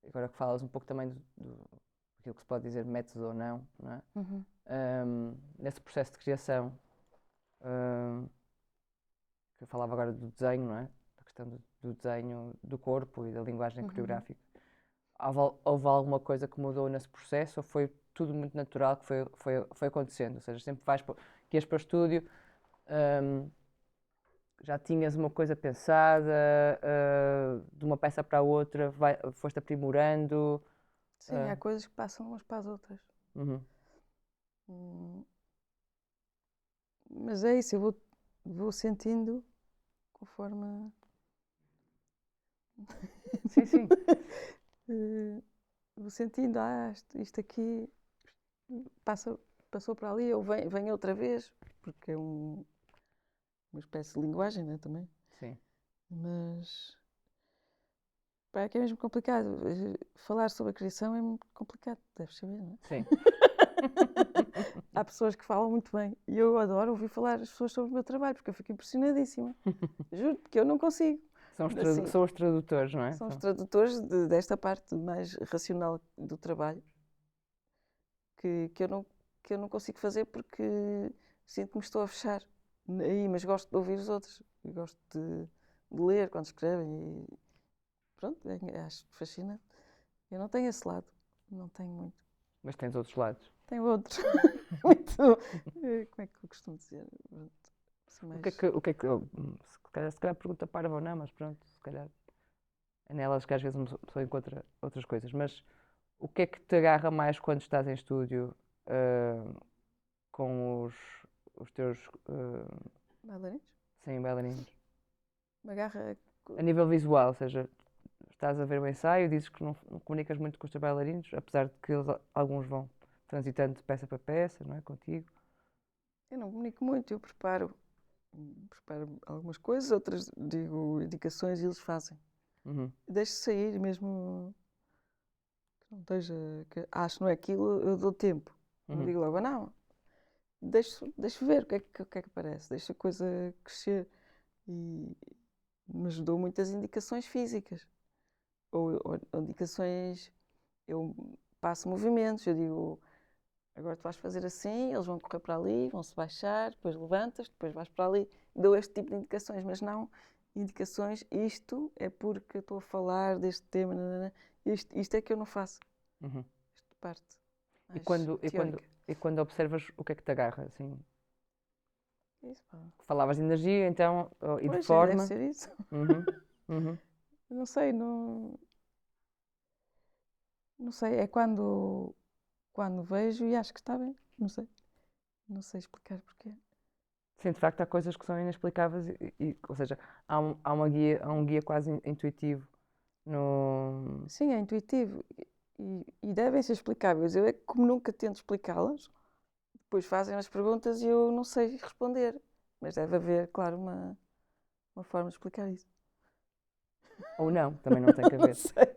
[SPEAKER 1] agora que falas um pouco também daquilo que se pode dizer método ou não, não é?
[SPEAKER 2] Uhum.
[SPEAKER 1] Nesse processo de criação, ahm, que eu falava agora do desenho, não é? Da questão do desenho do corpo e da linguagem
[SPEAKER 2] Uhum.
[SPEAKER 1] coreográfica. Houve alguma coisa que mudou nesse processo ou foi tudo muito natural que foi acontecendo? Ou seja, sempre que ias para o estúdio, ahm, já tinhas uma coisa pensada, de uma peça para a outra, foste aprimorando.
[SPEAKER 2] Sim,
[SPEAKER 1] ah,
[SPEAKER 2] há coisas que passam umas para as outras.
[SPEAKER 1] uhum.
[SPEAKER 2] Hum, Mas é isso, vou sentindo conforme.
[SPEAKER 1] Sim, sim.
[SPEAKER 2] Vou sentindo, isto aqui passa, passou para ali, ou vem outra vez, porque é uma espécie de linguagem, né, também.
[SPEAKER 1] Sim.
[SPEAKER 2] Mas pá, é que é mesmo complicado. Falar sobre a criação é muito complicado, deves saber, não é?
[SPEAKER 1] Sim.
[SPEAKER 2] Há pessoas que falam muito bem e eu adoro ouvir falar as pessoas sobre o meu trabalho, porque eu fico impressionadíssima. Juro, porque eu não consigo. Assim,
[SPEAKER 1] São os tradutores, não é?
[SPEAKER 2] são os tradutores desta parte mais racional do trabalho que, que, eu não, que eu não consigo fazer porque sinto que me estou a fechar aí, mas gosto de ouvir os outros. E gosto de ler quando escrevem e pronto, acho fascinante. Eu não tenho esse lado, não tenho muito.
[SPEAKER 1] Mas tens outros lados.
[SPEAKER 2] Tenho outro. Muito. Como é que eu costumo dizer? Pronto, assim mais.
[SPEAKER 1] O que é que se calhar pergunta parva ou não, mas pronto, se calhar é nelas que às vezes uma pessoa encontra outras coisas. Mas o que é que te agarra mais quando estás em estúdio, com os teus,
[SPEAKER 2] Bailarinos?
[SPEAKER 1] sim, bailarinos?
[SPEAKER 2] Uma garra.
[SPEAKER 1] A nível visual, ou seja, estás a ver o ensaio, dizes que não comunicas muito com os teus bailarinos, apesar de que alguns vão transitando de peça para peça, não é? Contigo.
[SPEAKER 2] Eu não comunico muito, eu preparo algumas coisas, outras digo indicações e eles fazem.
[SPEAKER 1] Uhum.
[SPEAKER 2] Deixo sair mesmo que não esteja. Que acho que não é aquilo, eu dou tempo. Não
[SPEAKER 1] Uhum.
[SPEAKER 2] digo logo, não. Deixo ver o que é que aparece, deixo a coisa crescer. E, mas dou muitas indicações físicas. Ou indicações. Eu passo movimentos, eu digo. Agora tu vais fazer assim, eles vão correr para ali, vão se baixar, depois levantas, depois vais para ali. Dou este tipo de indicações, mas não indicações. Isto é porque eu estou a falar deste tema. Nanana. Isto é que eu não faço.
[SPEAKER 1] Uhum.
[SPEAKER 2] Esta parte
[SPEAKER 1] E
[SPEAKER 2] mais teórica.
[SPEAKER 1] quando observas o que é que te agarra, assim,
[SPEAKER 2] Isso, pá.
[SPEAKER 1] falavas de energia, então, e de
[SPEAKER 2] Pois é, deve
[SPEAKER 1] forma.
[SPEAKER 2] ser isso.
[SPEAKER 1] Uhum. Uhum.
[SPEAKER 2] Não sei, não sei. É quando vejo e acho que está bem. Não sei. Não sei explicar porquê.
[SPEAKER 1] Sim, de facto há coisas que são inexplicáveis, ou seja, há um guia quase intuitivo no.
[SPEAKER 2] Sim, é intuitivo e devem ser explicáveis. Eu é que, como nunca tento explicá-las, depois fazem as perguntas e eu não sei responder. Mas deve haver, claro, uma forma de explicar isso.
[SPEAKER 1] Ou não, também não tem que
[SPEAKER 2] Não
[SPEAKER 1] haver.
[SPEAKER 2] sei,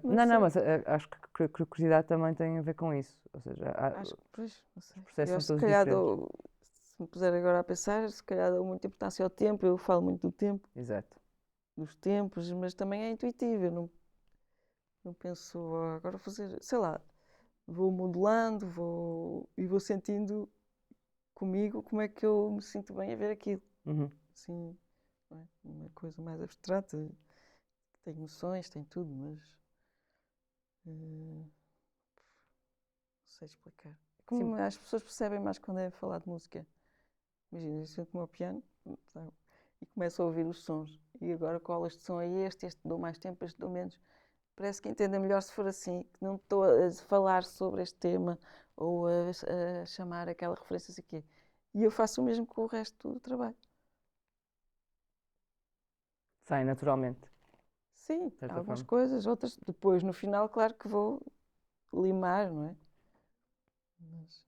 [SPEAKER 2] não
[SPEAKER 1] Não,
[SPEAKER 2] sei.
[SPEAKER 1] mas acho que a curiosidade também tem a ver com isso. Ou seja,
[SPEAKER 2] Acho que, pois, não
[SPEAKER 1] os
[SPEAKER 2] sei.
[SPEAKER 1] processos
[SPEAKER 2] Eu
[SPEAKER 1] são
[SPEAKER 2] acho que se
[SPEAKER 1] todos
[SPEAKER 2] calhar
[SPEAKER 1] diferentes.
[SPEAKER 2] se me puser agora a pensar, se calhar dou muita importância ao tempo. Eu falo muito do tempo,
[SPEAKER 1] Exato.
[SPEAKER 2] dos tempos, mas também é intuitivo. Eu não penso, agora vou fazer, sei lá, vou modelando, e vou sentindo comigo como é que eu me sinto bem a ver aquilo.
[SPEAKER 1] Uhum.
[SPEAKER 2] Assim, não é? Uma coisa mais abstrata, tem emoções, tem tudo, mas não sei explicar. Como
[SPEAKER 1] Sim.
[SPEAKER 2] as pessoas percebem mais quando é falar de música. Imagina, eu sento-me ao piano, sabe, e começo a ouvir os sons. E agora qual este som é este dou mais tempo, este dou menos. Parece que entenda melhor se for assim, que não estou a falar sobre este tema ou a chamar aquela referência assim quê. E eu faço o mesmo com o resto do trabalho.
[SPEAKER 1] Sai naturalmente,
[SPEAKER 2] Sim,
[SPEAKER 1] de certa
[SPEAKER 2] algumas
[SPEAKER 1] forma.
[SPEAKER 2] coisas, outras depois no final, claro que vou limar, não é? Mas,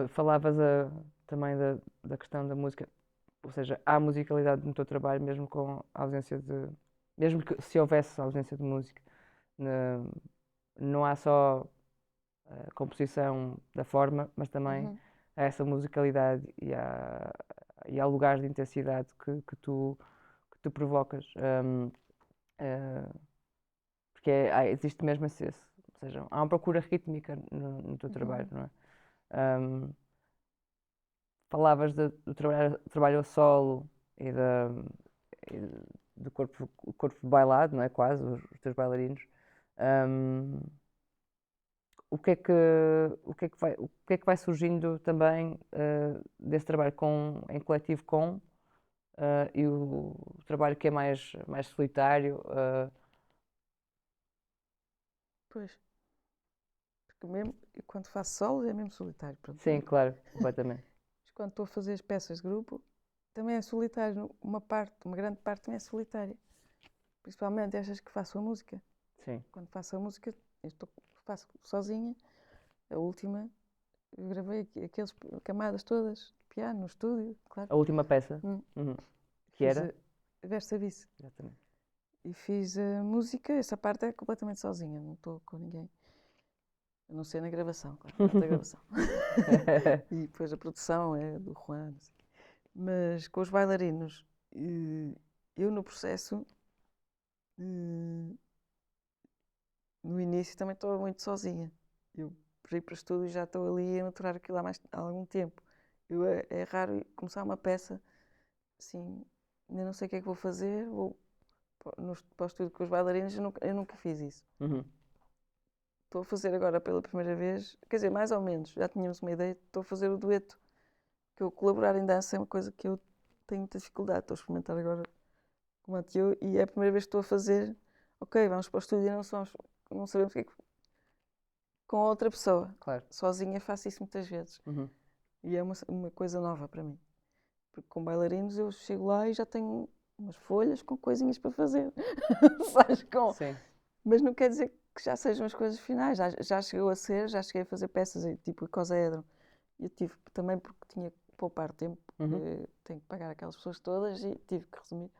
[SPEAKER 1] Falavas também da questão da música, ou seja, há musicalidade no teu trabalho, mesmo com a ausência de. Mesmo que se houvesse ausência de música, na- não há só a composição da forma, mas também
[SPEAKER 2] uhum,
[SPEAKER 1] há essa musicalidade e há lugares de intensidade que tu provocas. Eh, Porque existe mesmo ou seja, há uma procura rítmica no teu trabalho,
[SPEAKER 2] uhum.
[SPEAKER 1] não é? Ahm, Falavas do trabalho a solo e, e do corpo bailado, não é? Quase, os teus bailarinos. Ahm, o que é que vai surgindo também desse trabalho em coletivo e o trabalho que é mais solitário?
[SPEAKER 2] Pois, porque mesmo quando faço solos é mesmo solitário. Pronto.
[SPEAKER 1] Sim, claro, completamente.
[SPEAKER 2] Mas quando estou a fazer as peças de grupo, também é solitário. Uma grande parte também é solitária. Principalmente estas que faço a música.
[SPEAKER 1] Sim.
[SPEAKER 2] Quando faço a música, faço sozinha. A última, eu gravei aquelas camadas todas de piano no estúdio, claro.
[SPEAKER 1] A última peça,
[SPEAKER 2] Hum.
[SPEAKER 1] uhum, que
[SPEAKER 2] Fiz
[SPEAKER 1] era?
[SPEAKER 2] a Versa Vice.
[SPEAKER 1] Exatamente.
[SPEAKER 2] E fiz a música, essa parte é completamente sozinha, não estou com ninguém. A não ser na gravação, claro, na parte da gravação. E depois a produção é do Juan, não sei o quê. Mas com os bailarinos, eu no processo, eh, no início também estou muito sozinha. Eu para ir para o estúdio e já estou ali a maturar aquilo há algum tempo. É raro começar uma peça assim, ainda não sei o que é que vou fazer, vou para o estúdio com os bailarinos, eu nunca fiz isso.
[SPEAKER 1] Uhum.
[SPEAKER 2] Estou a fazer agora pela primeira vez, quer dizer, mais ou menos, já tínhamos uma ideia, estou a fazer o dueto, que eu colaborar em dança é uma coisa que eu tenho muita dificuldade, estou a experimentar agora com o Mathieu e é a primeira vez que estou a fazer, ok, vamos para o estúdio e não sabemos o que é que com outra pessoa.
[SPEAKER 1] Claro.
[SPEAKER 2] Sozinha faço isso muitas vezes.
[SPEAKER 1] Uhum.
[SPEAKER 2] E é uma coisa nova para mim. Porque com bailarinos eu chego lá e já tenho umas folhas com coisinhas para fazer. Sabes,
[SPEAKER 1] Sim.
[SPEAKER 2] Mas não quer dizer que já sejam as coisas finais. Já chegou a ser, já cheguei a fazer peças tipo Icosaedro. Eu tive também porque tinha que poupar tempo,
[SPEAKER 1] Uhum.
[SPEAKER 2] tenho que pagar aquelas pessoas todas e tive que resumir.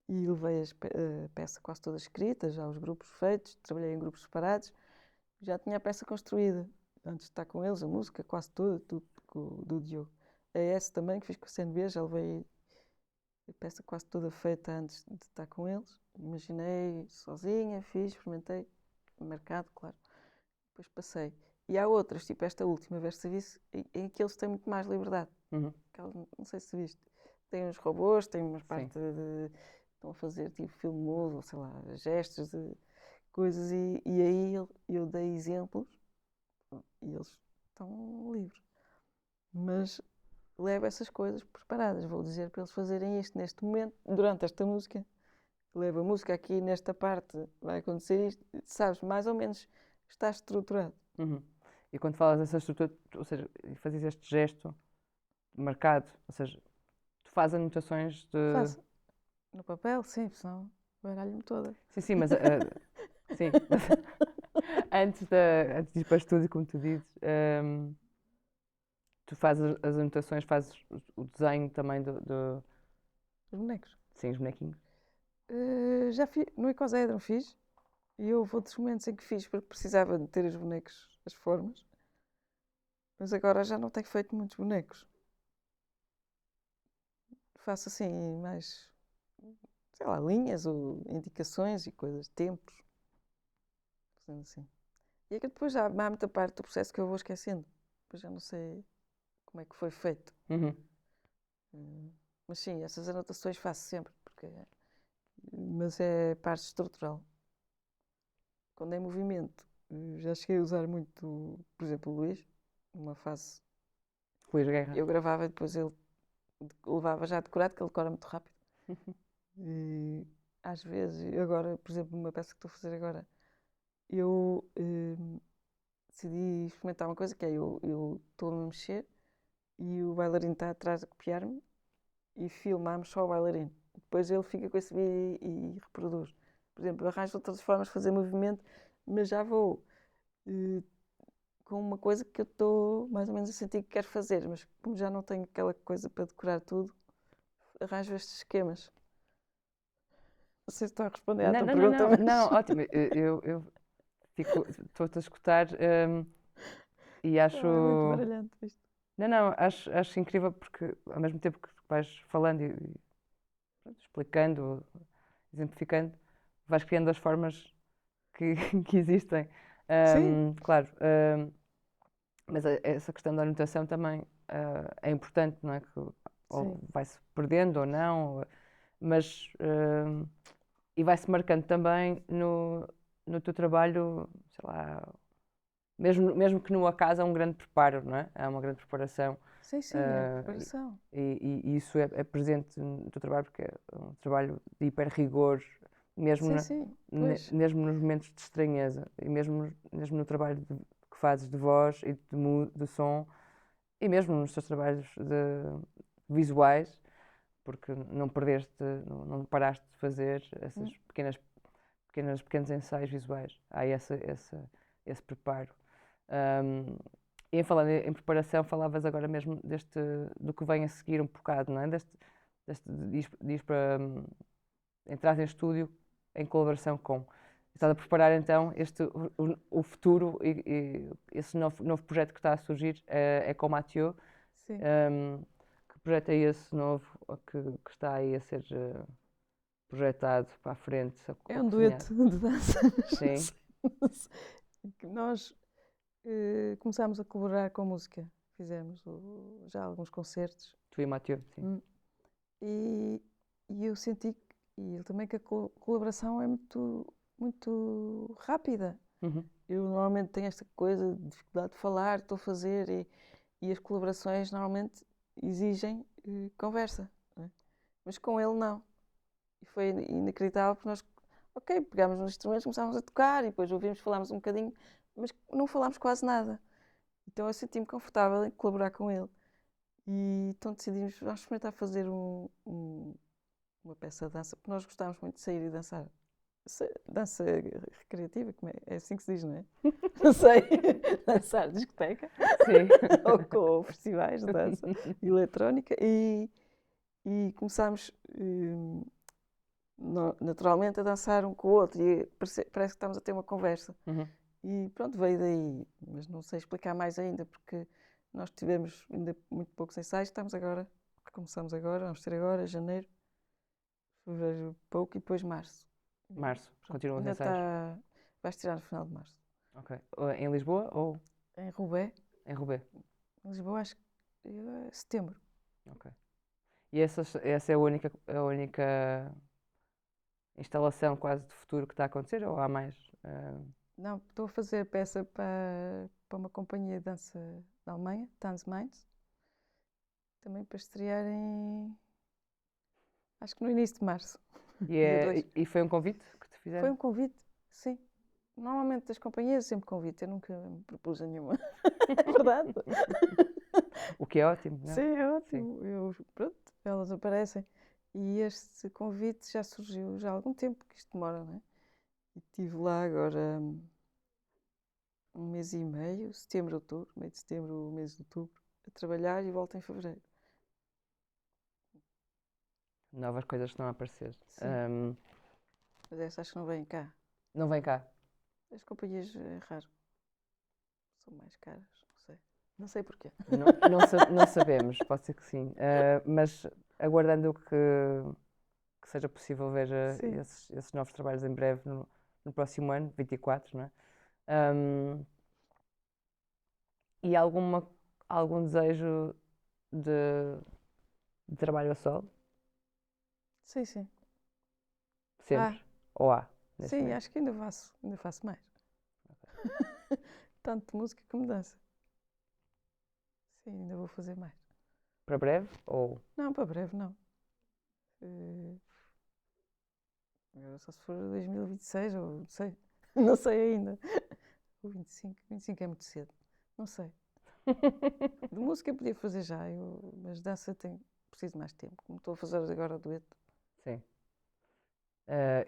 [SPEAKER 2] E levei a peça quase toda escrita, já os grupos feitos, trabalhei em grupos separados, já tinha a peça construída. Antes de estar com eles, a música quase toda, tudo do Diogo. A S também, que fiz com o CNB, já levei a peça quase toda feita antes de estar com eles. Imaginei sozinha, fiz, experimentei, mercado, claro. Depois passei. E há outras, tipo esta última, Versa Vice, em que eles têm muito mais liberdade.
[SPEAKER 1] Uhum.
[SPEAKER 2] Não sei se viste. Tem uns robôs, tem umas
[SPEAKER 1] Sim.
[SPEAKER 2] partes de. Estão a fazer tipo filme mudo, ou sei lá, gestos de coisas, e aí eu dei exemplos e eles estão livres. Mas levo essas coisas preparadas. Vou dizer para eles fazerem isto neste momento, durante esta música. Levo a música aqui nesta parte, vai acontecer isto. Sabes, mais ou menos está estruturado.
[SPEAKER 1] Uhum. E quando falas dessa estrutura, ou seja, fazes este gesto marcado, ou seja, tu fazes anotações de.
[SPEAKER 2] Faço no papel, sim, senão baralho-me toda.
[SPEAKER 1] Sim, sim, mas sim, mas antes de ir para o estúdio, como tu dizes, tu fazes as anotações, fazes o desenho também
[SPEAKER 2] Os bonecos.
[SPEAKER 1] sim, os bonequinhos.
[SPEAKER 2] Já fiz, no Icosaedro fiz, e houve outros momentos em que fiz porque precisava de ter os bonecos, as formas, mas agora já não tenho feito muitos bonecos. Faço assim mais, sei lá, linhas ou indicações e coisas, tempos, fazendo assim. E é que depois já há muita parte do processo que eu vou esquecendo. Depois já não sei como é que foi feito.
[SPEAKER 1] Uhum.
[SPEAKER 2] Mas sim, essas anotações faço sempre, mas é parte estrutural. Quando é movimento, já cheguei a usar muito, por exemplo, o Luís, numa fase.
[SPEAKER 1] Luís Guerra.
[SPEAKER 2] Eu gravava e depois ele levava já decorado, que ele decora muito rápido. E às vezes, agora, por exemplo, numa peça que estou a fazer agora, eu decidi experimentar uma coisa que é eu estou a me mexer e o bailarino está atrás a copiar-me e filmamos só o bailarino. Depois ele fica com esse vídeo e reproduz. Por exemplo, eu arranjo outras formas de fazer movimento, mas já vou com uma coisa que eu estou mais ou menos a sentir que quero fazer, mas como já não tenho aquela coisa para decorar tudo, arranjo estes esquemas. Não sei se estou a responder à
[SPEAKER 1] Não,
[SPEAKER 2] tua
[SPEAKER 1] não, não,
[SPEAKER 2] pergunta,
[SPEAKER 1] não,
[SPEAKER 2] mas...
[SPEAKER 1] não, ótimo. Eu estou-te a escutar e acho.
[SPEAKER 2] É muito baralhante isto.
[SPEAKER 1] Não, não, acho incrível porque ao mesmo tempo que vais falando e pronto, explicando, exemplificando, vais criando as formas que, que existem.
[SPEAKER 2] Sim,
[SPEAKER 1] Claro, mas essa questão da anotação também é importante, não é? Que ou
[SPEAKER 2] sim,
[SPEAKER 1] vai-se perdendo ou não, mas e vai-se marcando também no teu trabalho, sei lá, mesmo que no acaso é um grande preparo, não é? É uma grande preparação.
[SPEAKER 2] sim, é preparação.
[SPEAKER 1] E isso é presente no teu trabalho porque é um trabalho de hiper rigor, mesmo,
[SPEAKER 2] Sim, pois,
[SPEAKER 1] mesmo nos momentos de estranheza e mesmo no trabalho que fazes de voz e de som e mesmo nos teus trabalhos visuais, porque não perdeste, não paraste de fazer essas pequenos ensaios visuais. Há esse preparo. E em falando em preparação, falavas agora mesmo do que vem a seguir um bocado, não é? Diz para entrar em estúdio em colaboração com. Estás a preparar então o futuro e esse novo projeto que está a surgir é com o Mathieu.
[SPEAKER 2] sim.
[SPEAKER 1] Que projeto é esse novo que está aí a ser projetado para a frente?
[SPEAKER 2] É um
[SPEAKER 1] Cozinhar?
[SPEAKER 2] dueto de dança, mas não
[SPEAKER 1] Sim.
[SPEAKER 2] sei, não sei. Que nós começámos a colaborar com música, fizemos já alguns concertos.
[SPEAKER 1] Tu e o Mathieu, sim.
[SPEAKER 2] E, e eu senti, e ele também, que a colaboração é muito, muito rápida.
[SPEAKER 1] Uhum.
[SPEAKER 2] Eu normalmente tenho esta coisa de dificuldade de falar, estou a fazer, e as colaborações normalmente exigem conversa, não é? Mas com ele não. E foi inacreditável porque nós, ok, pegámos nos instrumentos, começámos a tocar e depois ouvimos, falámos um bocadinho, mas não falámos quase nada. Então eu senti-me confortável em colaborar com ele. E então decidimos, vamos experimentar fazer uma peça de dança, porque nós gostávamos muito de sair e dançar. Dança recreativa, como é? É assim que se diz, não é? Não sei. Dançar discoteca.
[SPEAKER 1] Sim.
[SPEAKER 2] Ou com festivais de dança eletrónica. E começámos naturalmente a dançar um com o outro. E parece que estamos a ter uma conversa.
[SPEAKER 1] Uhum.
[SPEAKER 2] E pronto, veio daí. Mas não sei explicar mais ainda, porque nós tivemos ainda muito poucos ensaios. Começamos agora, vamos ter agora, janeiro, fevereiro pouco e depois março.
[SPEAKER 1] Março,
[SPEAKER 2] Pronto,
[SPEAKER 1] continuam os
[SPEAKER 2] ainda
[SPEAKER 1] ensaios.
[SPEAKER 2] está. Vais tirar no final de março.
[SPEAKER 1] Ok. Em Lisboa ou
[SPEAKER 2] Em Roubaix,
[SPEAKER 1] em Roubaix?
[SPEAKER 2] em Lisboa, acho que é setembro.
[SPEAKER 1] Ok. E essa é a única instalação quase de futuro que está a acontecer ou há mais?
[SPEAKER 2] Não, estou a fazer peça para uma companhia de dança da Alemanha, Tanzminds, também para estrear acho que no início de março, dia 2.
[SPEAKER 1] E foi um convite que te
[SPEAKER 2] Foi
[SPEAKER 1] fizeram?
[SPEAKER 2] um convite, sim. Normalmente das companhias sempre convite, eu nunca me propus a nenhuma. É verdade.
[SPEAKER 1] O que é ótimo, não
[SPEAKER 2] Sim,
[SPEAKER 1] é?
[SPEAKER 2] é ótimo. Pronto, elas aparecem. E este convite já surgiu já há algum tempo, que isto demora, não é? E estive lá agora um mês e meio, setembro, outubro, meio de setembro, mês de outubro, a trabalhar e volto em fevereiro.
[SPEAKER 1] Novas coisas que estão a aparecer.
[SPEAKER 2] Sim. Mas esta acho que não vem cá.
[SPEAKER 1] Não vem cá.
[SPEAKER 2] As companhias é raro. São mais caras, não sei. Não sei porquê.
[SPEAKER 1] Não sabemos, pode ser que sim. Mas aguardando que seja possível ver
[SPEAKER 2] Sim.
[SPEAKER 1] esses novos trabalhos em breve no próximo ano, 24, não é? E algum desejo de trabalho a solo?
[SPEAKER 2] Sim, sim.
[SPEAKER 1] Sempre? Ou há? Neste
[SPEAKER 2] Sim,
[SPEAKER 1] momento?
[SPEAKER 2] acho que ainda faço mais. Tanto de música como dança. Sim, ainda vou fazer mais.
[SPEAKER 1] Para breve? Ou
[SPEAKER 2] Não, para breve não. Eh, Agora só se for 2026 ou não sei. Não sei ainda. Ou 25. 25 é muito cedo. Não sei. De música podia fazer já, mas dança preciso de mais tempo. Como estou a fazer agora o dueto.
[SPEAKER 1] sim.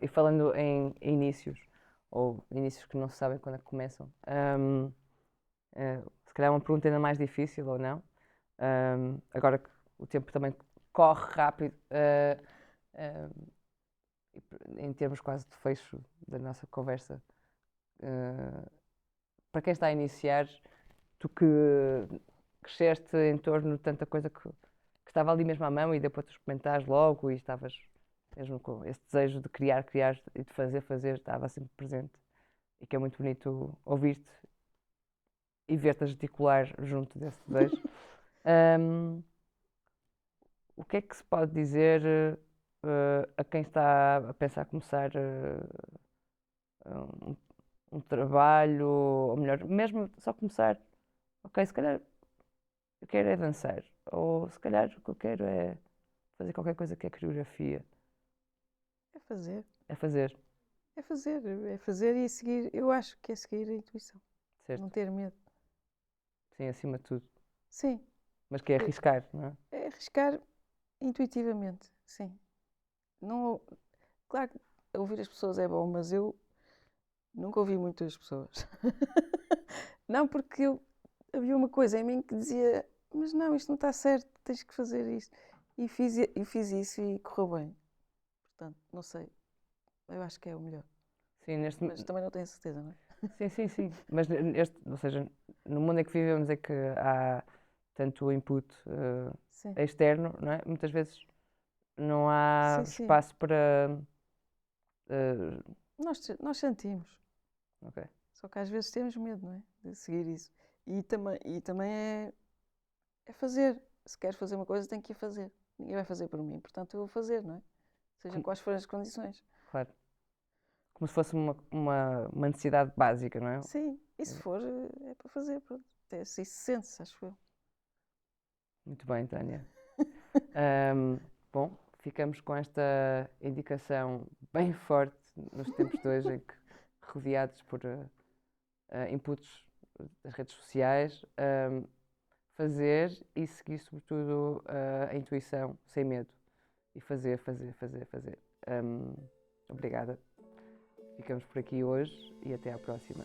[SPEAKER 1] E falando em inícios, ou inícios que não se sabem quando é que começam, se calhar é uma pergunta ainda mais difícil ou não. Agora que o tempo também corre rápido, em termos quase de fecho da nossa conversa, para quem está a iniciar, tu que cresceste em torno de tanta coisa que estava ali mesmo à mão e depois tu experimentares logo e estavas mesmo com esse desejo de criar e de fazer, estava sempre presente. E que é muito bonito ouvir-te e ver-te a gesticular junto desse desejo. Um, o que é que se pode dizer a quem está a pensar começar um, um trabalho, ou melhor, mesmo só começar, ok, se calhar eu quero é dançar, ou se calhar o que eu quero é fazer qualquer coisa que é coreografia,
[SPEAKER 2] É fazer.
[SPEAKER 1] é fazer,
[SPEAKER 2] É fazer. É fazer e seguir. Eu acho que é seguir a intuição. Não
[SPEAKER 1] certo?
[SPEAKER 2] ter medo.
[SPEAKER 1] Sim, acima de tudo.
[SPEAKER 2] Sim.
[SPEAKER 1] Mas que é arriscar, não é?
[SPEAKER 2] É arriscar intuitivamente. Sim. Não, claro que ouvir as pessoas é bom, mas eu nunca ouvi muito as pessoas. Não, porque havia uma coisa em mim que dizia: mas não, isto não está certo, tens que fazer isto. E fiz isso e correu bem. Portanto, não sei. Eu acho que é o melhor.
[SPEAKER 1] Sim,
[SPEAKER 2] Mas também não tenho certeza, não é?
[SPEAKER 1] sim, sim, sim. Mas ou seja, no mundo em que vivemos é que há tanto input
[SPEAKER 2] Sim,
[SPEAKER 1] externo, não é? Muitas vezes não há
[SPEAKER 2] sim, sim.
[SPEAKER 1] espaço para. eh,
[SPEAKER 2] Nós sentimos.
[SPEAKER 1] ok.
[SPEAKER 2] Só que às vezes temos medo, não é? De seguir isso. E também é fazer. Se queres fazer uma coisa, tem que ir fazer. Ninguém vai fazer por mim, portanto eu vou fazer, não é? Seja
[SPEAKER 1] Como-
[SPEAKER 2] quais forem as condições.
[SPEAKER 1] claro. Como se fosse uma necessidade básica, não é?
[SPEAKER 2] Sim, e se for, é para fazer, pronto. Até assim se sente-se, acho eu.
[SPEAKER 1] Muito bem, Tânia. Ahm, bom, ficamos com esta indicação bem forte nos tempos de hoje, em que rodeados por inputs das redes sociais, fazer e seguir, sobretudo, a intuição, sem medo. E fazer, fazer, fazer, fazer. Obrigada. Ficamos por aqui hoje e até à próxima.